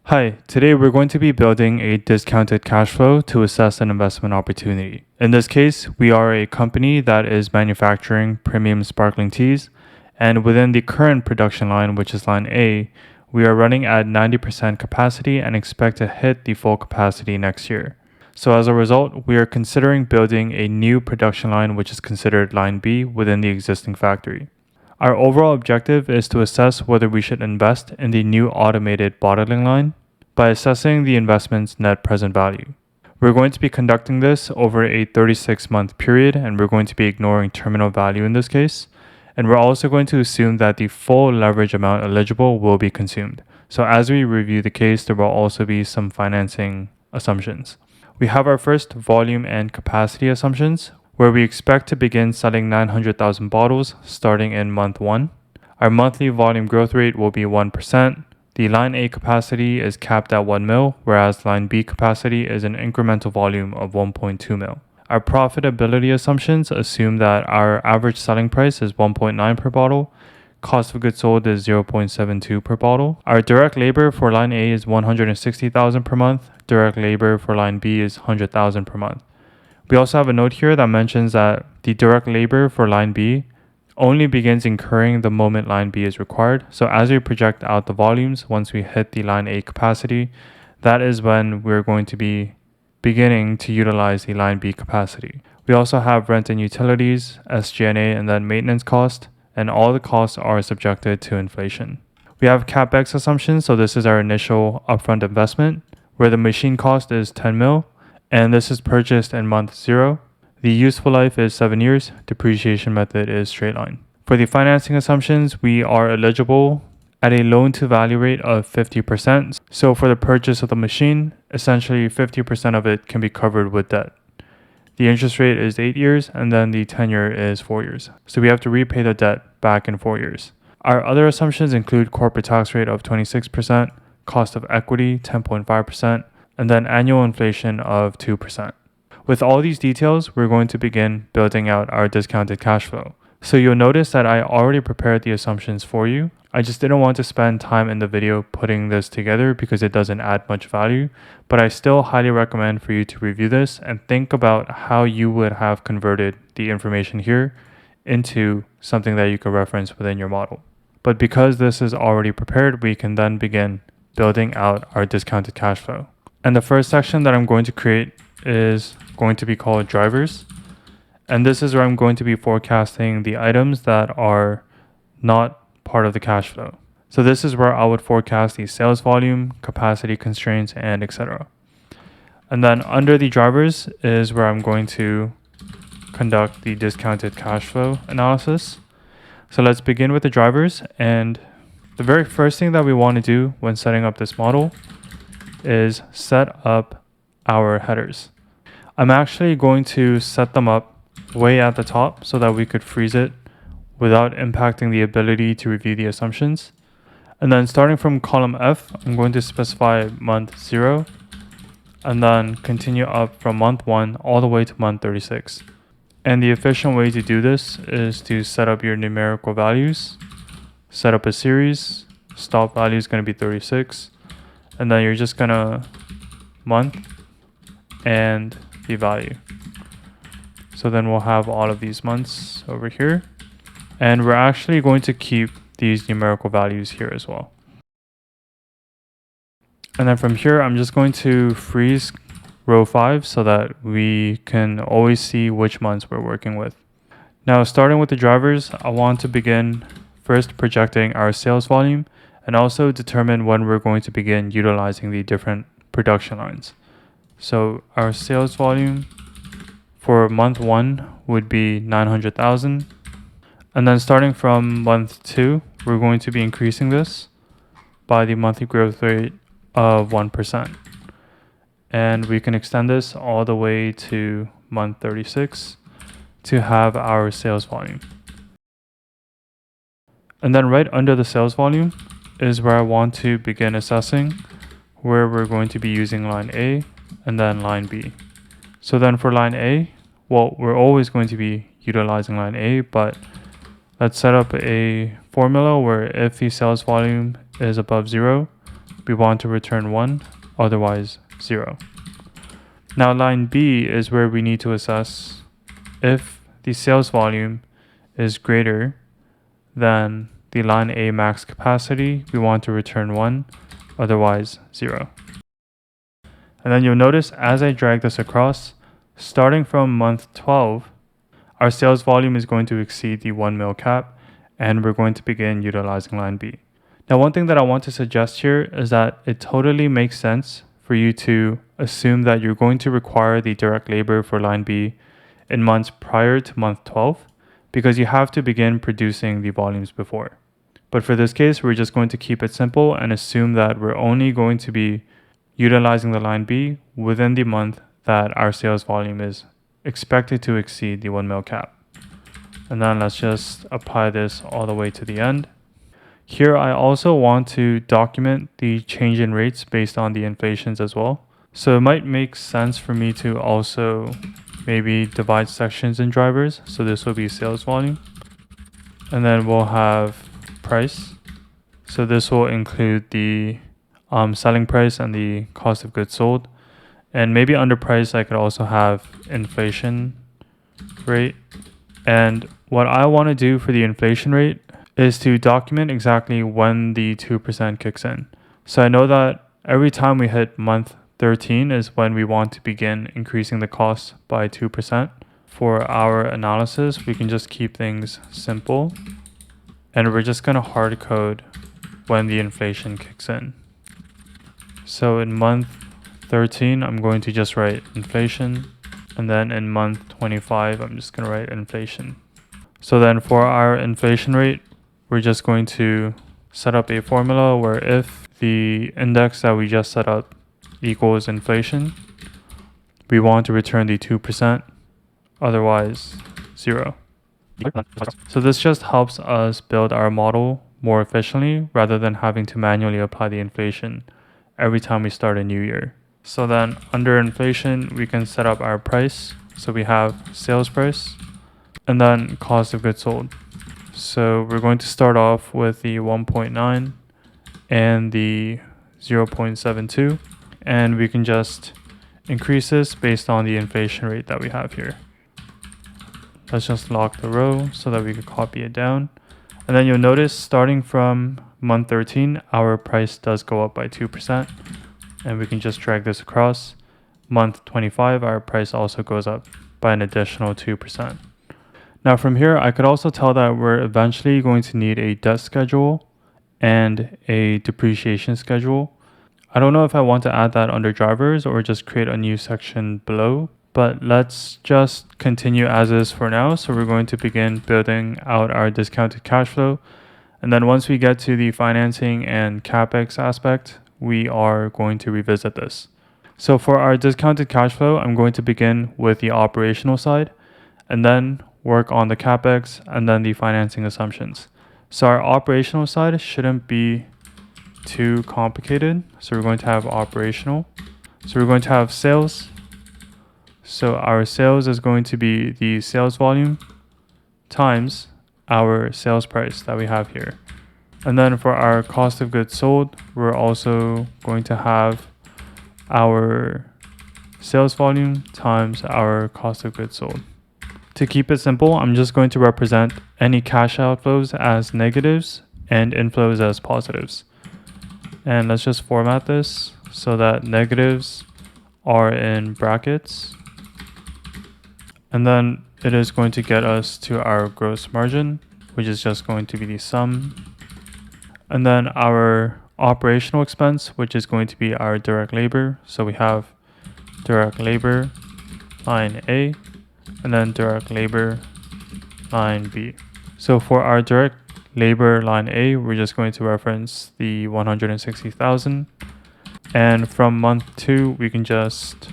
Hi, today we're going to be building a discounted cash flow to assess an investment opportunity. In this case, we are a company that is manufacturing premium sparkling teas, and within the current production line, which is line A, we are running at 90% capacity and expect to hit the full capacity next year. So as a result, we are considering building a new production line, which is considered line B within the existing factory. Our overall objective is to assess whether we should invest in the new automated bottling line by assessing the investment's net present value. We're going to be conducting this over a 36-month period, and we're going to be ignoring terminal value in this case. And we're also going to assume that the full leverage amount eligible will be consumed. So as we review the case, there will also be some financing assumptions. We have our first volume and capacity assumptions, where we expect to begin selling 900,000 bottles starting in month 1. Our monthly volume growth rate will be 1%. The line A capacity is capped at 1 mil, whereas line B capacity is an incremental volume of 1.2 mil. Our profitability assumptions assume that our average selling price is 1.9 per bottle, cost of goods sold is 0.72 per bottle. Our direct labor for line A is 160,000 per month, direct labor for line B is 100,000 per month. We also have a note here that mentions that the direct labor for line B only begins incurring the moment line B is required. So as we project out the volumes, once we hit the line A capacity, that is when we're going to be beginning to utilize the line B capacity. We also have rent and utilities, SG&A, and then maintenance cost, and all the costs are subjected to inflation. We have CapEx assumptions, so this is our initial upfront investment, where the machine cost is 10 mil, and this is purchased in month 0. The useful life is 7 years. Depreciation method is straight line. For the financing assumptions, we are eligible at a loan to value rate of 50%. So for the purchase of the machine, essentially 50% of it can be covered with debt. The interest rate is 8 years, and then the tenure is 4 years. So we have to repay the debt back in 4 years. Our other assumptions include corporate tax rate of 26%, cost of equity 10.5%, and then annual inflation of 2%. With all these details, we're going to begin building out our discounted cash flow. So you'll notice that I already prepared the assumptions for you. I just didn't want to spend time in the video putting this together because it doesn't add much value, but I still highly recommend for you to review this and think about how you would have converted the information here into something that you could reference within your model. But because this is already prepared, we can then begin building out our discounted cash flow. And the first section that I'm going to create is going to be called drivers. And this is where I'm going to be forecasting the items that are not part of the cash flow. So this is where I would forecast the sales volume, capacity constraints, and etc. And then under the drivers is where I'm going to conduct the discounted cash flow analysis. So let's begin with the drivers. And the very first thing that we want to do when setting up this model is set up our headers. I'm actually going to set them up way at the top so that we could freeze it without impacting the ability to review the assumptions. And then starting from column F, I'm going to specify month 0 and then continue up from month 1 all the way to month 36. And the efficient way to do this is to set up your numerical values, set up a series, stop value is going to be 36, and then you're just going to month and the value. So then we'll have all of these months over here, and we're actually going to keep these numerical values here as well. And then from here, I'm just going to freeze row 5 so that we can always see which months we're working with. Now, starting with the drivers, I want to begin first projecting our sales volume and also determine when we're going to begin utilizing the different production lines. So our sales volume for month 1 would be 900,000. And then starting from month 2, we're going to be increasing this by the monthly growth rate of 1%. And we can extend this all the way to month 36 to have our sales volume. And then right under the sales volume is where I want to begin assessing where we're going to be using line A and then line B. So then for line A, well, we're always going to be utilizing line A, but let's set up a formula where if the sales volume is above 0, we want to return 1, otherwise 0. Now line B is where we need to assess if the sales volume is greater than the line A max capacity, we want to return 1, otherwise 0. And then you'll notice as I drag this across, starting from month 12, our sales volume is going to exceed the 1 mil cap, and we're going to begin utilizing line B. Now, one thing that I want to suggest here is that it totally makes sense for you to assume that you're going to require the direct labor for line B in months prior to month 12, because you have to begin producing the volumes before. But for this case, we're just going to keep it simple and assume that we're only going to be utilizing the line B within the month that our sales volume is expected to exceed the 1 mil cap. And then let's just apply this all the way to the end. Here, I also want to document the change in rates based on the inflations as well. So it might make sense for me to also maybe divide sections in drivers. So this will be sales volume. And then we'll have price. So this will include the selling price and the cost of goods sold. And maybe under price, I could also have inflation rate. And what I want to do for the inflation rate is to document exactly when the 2% kicks in. So I know that every time we hit month 13 is when we want to begin increasing the cost by 2%. For our analysis, we can just keep things simple. And we're just going to hard code when the inflation kicks in. So in month 13, I'm going to just write inflation. And then in month 25, I'm just going to write inflation. So then for our inflation rate, we're just going to set up a formula where if the index that we just set up equals inflation, we want to return the 2%, otherwise 0. So this just helps us build our model more efficiently rather than having to manually apply the inflation every time we start a new year. So then under inflation, we can set up our price. So we have sales price and then cost of goods sold. So we're going to start off with the 1.9 and the 0.72, and we can just increase this based on the inflation rate that we have here. Let's just lock the row so that we can copy it down. And then you'll notice starting from month 13, our price does go up by 2, and we can just drag this across. Month 25, our price also goes up by an additional 2%. Now from here, I could also tell that we're eventually going to need a debt schedule and a depreciation schedule. I don't know if I want to add that under drivers or just create a new section below, but let's just continue as is for now. So we're going to begin building out our discounted cash flow. And then once we get to the financing and CapEx aspect, we are going to revisit this. So for our discounted cash flow, I'm going to begin with the operational side and then work on the CapEx and then the financing assumptions. So our operational side shouldn't be too complicated. So we're going to have operational. So we're going to have sales. So our sales is going to be the sales volume times our sales price that we have here. And then for our cost of goods sold, we're also going to have our sales volume times our cost of goods sold. To keep it simple, I'm just going to represent any cash outflows as negatives and inflows as positives. And let's just format this so that negatives are in brackets. And then it is going to get us to our gross margin, which is just going to be the sum. And then our operational expense, which is going to be our direct labor. So we have direct labor line A, and then direct labor line B. So for our direct labor line A, we're just going to reference the 160,000. And from month 2, we can just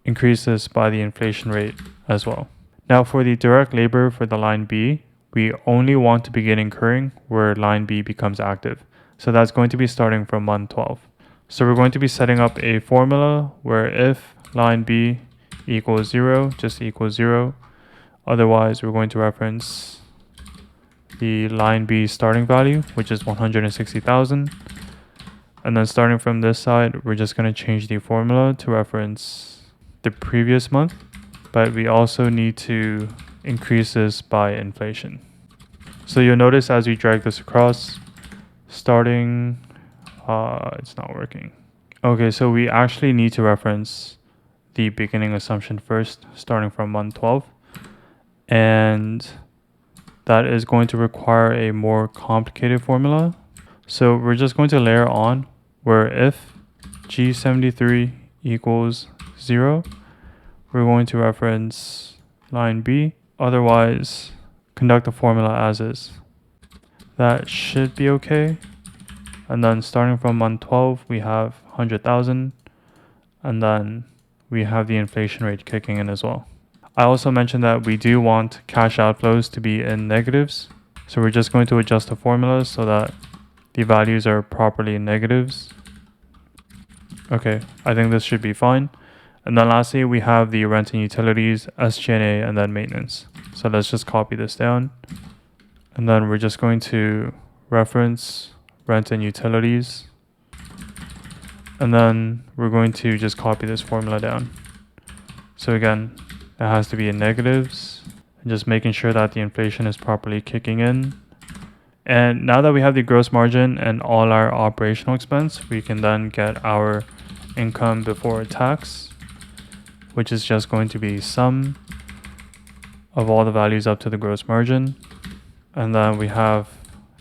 increase this by the inflation rate as well. Now for the direct labor for the line B, we only want to begin incurring where line B becomes active. So that's going to be starting from month 12. So we're going to be setting up a formula where if line B equals 0, just equals 0. Otherwise, we're going to reference the line B starting value, which is 160,000. And then starting from this side, we're just going to change the formula to reference the previous month, but we also need to increase this by inflation. So you'll notice as we drag this across, starting, it's not working. Okay, so we actually need to reference the beginning assumption first, starting from month 12. And that is going to require a more complicated formula. So we're just going to layer on where if G73 equals 0, we're going to reference line B. Otherwise, conduct the formula as is. That should be okay. And then starting from month 12, we have 100,000. And then we have the inflation rate kicking in as well. I also mentioned that we do want cash outflows to be in negatives. So we're just going to adjust the formula so that the values are properly in negatives. Okay, I think this should be fine. And then lastly, we have the rent and utilities, SG&A, and then maintenance. So let's just copy this down. And then we're just going to reference rent and utilities. And then we're going to just copy this formula down. So again, it has to be in negatives. And just making sure that the inflation is properly kicking in. And now that we have the gross margin and all our operational expense, we can then get our income before tax, which is just going to be sum of all the values up to the gross margin. And then we have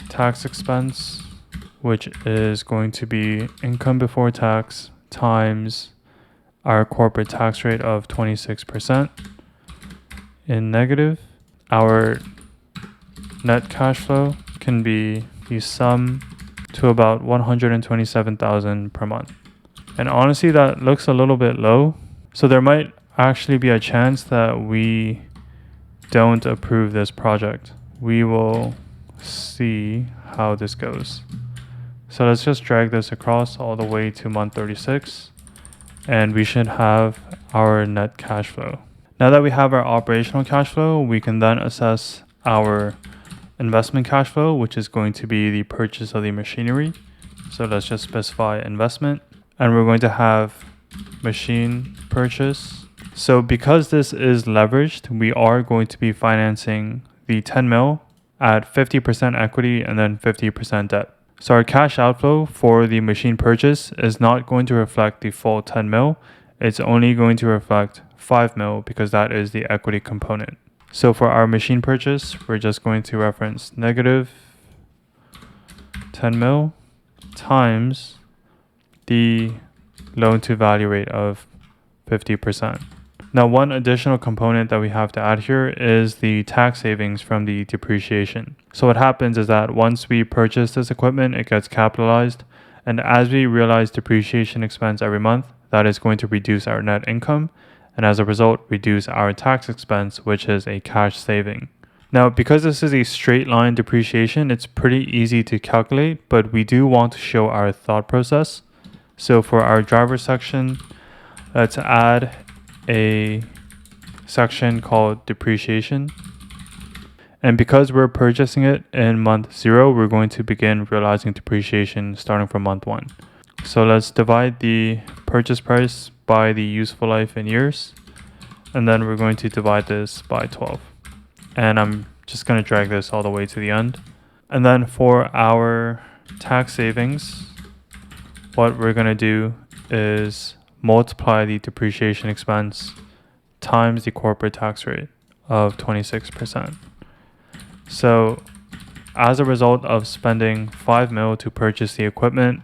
tax expense, which is going to be income before tax times our corporate tax rate of 26% in negative. Our net cash flow can be the sum to about 127,000 per month. And honestly, that looks a little bit low. So there might actually be a chance that we don't approve this project. We will see how this goes. So let's just drag this across all the way to month 36, and we should have our net cash flow. Now that we have our operational cash flow, we can then assess our investment cash flow, which is going to be the purchase of the machinery. So let's just specify investment, and we're going to have machine purchase. So because this is leveraged, we are going to be financing the 10 mil at 50% equity and then 50% debt. So our cash outflow for the machine purchase is not going to reflect the full 10 mil. It's only going to reflect 5 mil because that is the equity component. So for our machine purchase, we're just going to reference negative 10 mil times the loan to value rate of 50%. Now, one additional component that we have to add here is the tax savings from the depreciation. So what happens is that once we purchase this equipment, it gets capitalized. And as we realize depreciation expense every month, that is going to reduce our net income. And as a result, reduce our tax expense, which is a cash saving. Now, because this is a straight line depreciation, it's pretty easy to calculate, but we do want to show our thought process. So for our driver section, let's add a section called depreciation. And because we're purchasing it in month 0, we're going to begin realizing depreciation starting from month 1. So let's divide the purchase price by the useful life in years. And then we're going to divide this by 12. And I'm just going to drag this all the way to the end. And then for our tax savings, what we're going to do is multiply the depreciation expense times the corporate tax rate of 26%. So as a result of spending 5 mil to purchase the equipment,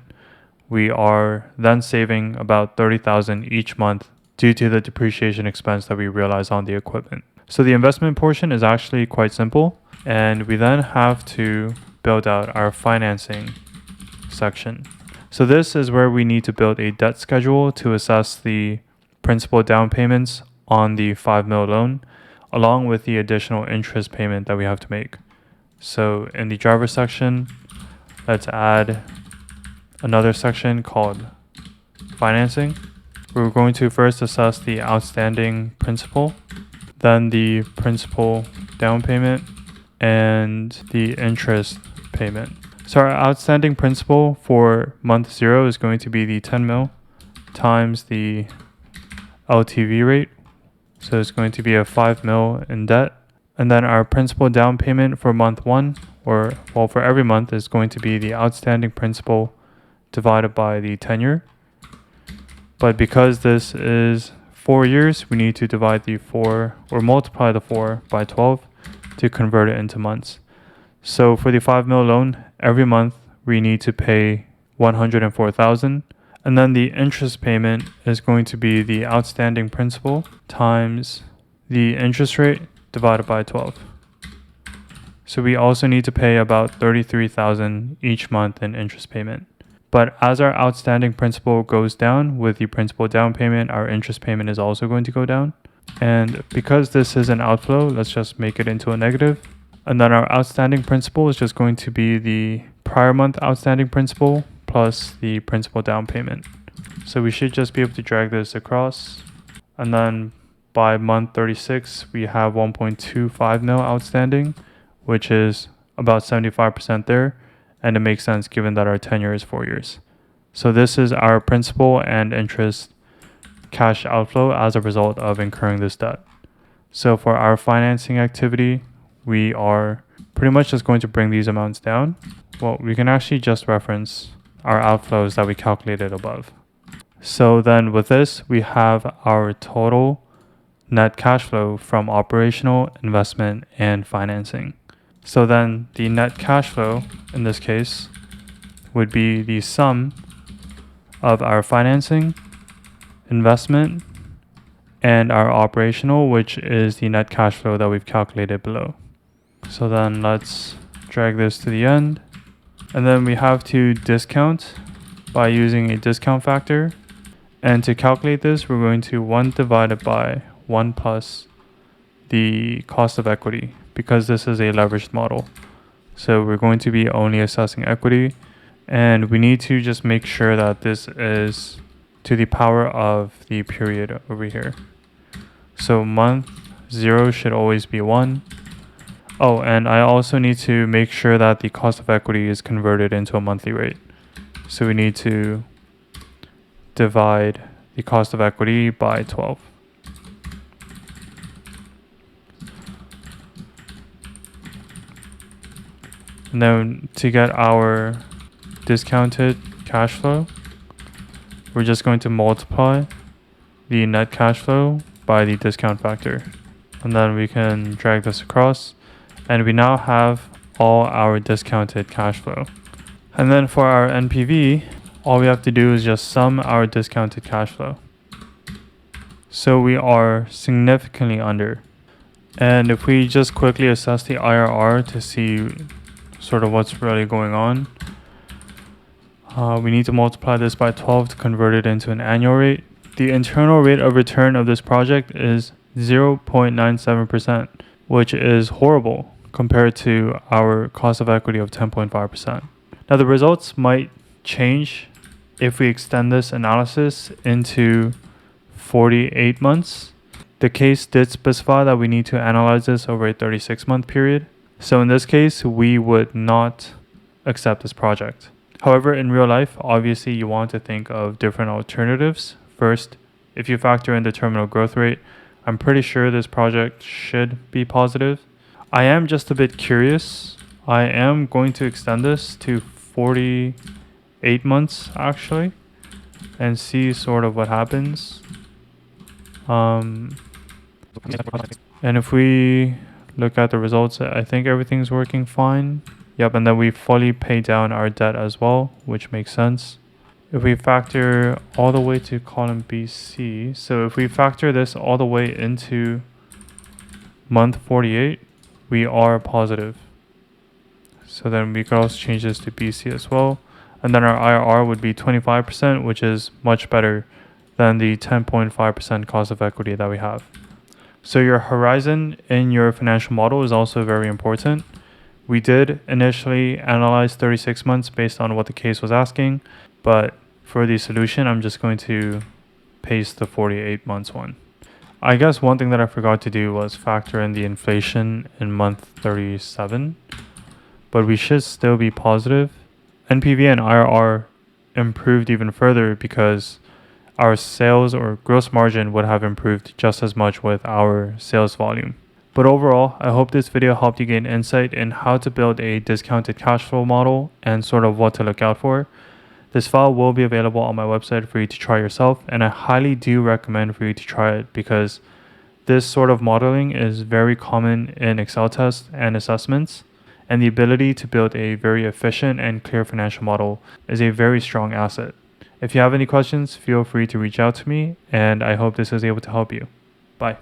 we are then saving about 30,000 each month due to the depreciation expense that we realize on the equipment. So the investment portion is actually quite simple, and we then have to build out our financing section. So this is where we need to build a debt schedule to assess the principal down payments on the 5 mil loan, along with the additional interest payment that we have to make. So in the driver section, let's add another section called financing. We're going to first assess the outstanding principal, then the principal down payment, and the interest payment. So our outstanding principal for month 0 is going to be the 10 mil times the LTV rate. So it's going to be a 5 mil in debt. And then our principal down payment for month 1, or well, for every month, is going to be the outstanding principal divided by the tenure. But because this is 4 years, we need to divide the 4 or multiply the 4 by 12 to convert it into months. So for the 5 mil loan, every month we need to pay 104,000, and then the interest payment is going to be the outstanding principal times the interest rate divided by 12. So we also need to pay about 33,000 each month in interest payment. But as our outstanding principal goes down with the principal down payment, our interest payment is also going to go down. And because this is an outflow, let's just make it into a negative. And then our outstanding principal is just going to be the prior month outstanding principal plus the principal down payment. So we should just be able to drag this across. And then by month 36, we have 1.25 mil outstanding, which is about 75% there. And it makes sense given that our tenure is 4 years. So this is our principal and interest cash outflow as a result of incurring this debt. So for our financing activity, we are pretty much just going to bring these amounts down. Well, we can actually just reference our outflows that we calculated above. So then with this, we have our total net cash flow from operational, investment, and financing. So then the net cash flow in this case would be the sum of our financing, investment, and our operational, which is the net cash flow that we've calculated below. So then let's drag this to the end. And then we have to discount by using a discount factor. And to calculate this, we're going to 1 divided by 1 plus the cost of equity, because this is a leveraged model. So we're going to be only assessing equity. And we need to just make sure that this is to the power of the period over here. So month 0 should always be 1. Oh, and I also need to make sure that the cost of equity is converted into a monthly rate. So we need to divide the cost of equity by 12. And then to get our discounted cash flow, we're just going to multiply the net cash flow by the discount factor. And then we can drag this across. And we now have all our discounted cash flow. And then for our NPV, all we have to do is just sum our discounted cash flow. So we are significantly under. And if we just quickly assess the IRR to see sort of what's really going on, we need to multiply this by 12 to convert it into an annual rate. The internal rate of return of this project is 0.97%, which is horrible compared to our cost of equity of 10.5%. Now the results might change if we extend this analysis into 48 months. The case did specify that we need to analyze this over a 36-month period. So in this case, we would not accept this project. However, in real life, obviously you want to think of different alternatives. First, if you factor in the terminal growth rate, I'm pretty sure this project should be positive. I am just a bit curious. I am going to extend this to 48 months actually and see sort of what happens. And if we look at the results, I think everything's working fine. Yep, and then we fully pay down our debt as well, which makes sense. If we factor all the way to column BC, so if we factor this all the way into month 48, we are positive. So then we can also change this to BC as well. And then our IRR would be 25%, which is much better than the 10.5% cost of equity that we have. So your horizon in your financial model is also very important. We did initially analyze 36 months based on what the case was asking, but for the solution, I'm just going to paste the 48 months one. I guess one thing that I forgot to do was factor in the inflation in month 37, but we should still be positive. NPV and IRR improved even further because our sales or gross margin would have improved just as much with our sales volume. But overall, I hope this video helped you gain insight in how to build a discounted cash flow model and sort of what to look out for. This file will be available on my website for you to try yourself, and I highly do recommend for you to try it because this sort of modeling is very common in Excel tests and assessments, and the ability to build a very efficient and clear financial model is a very strong asset. If you have any questions, feel free to reach out to me, and I hope this was able to help you. Bye.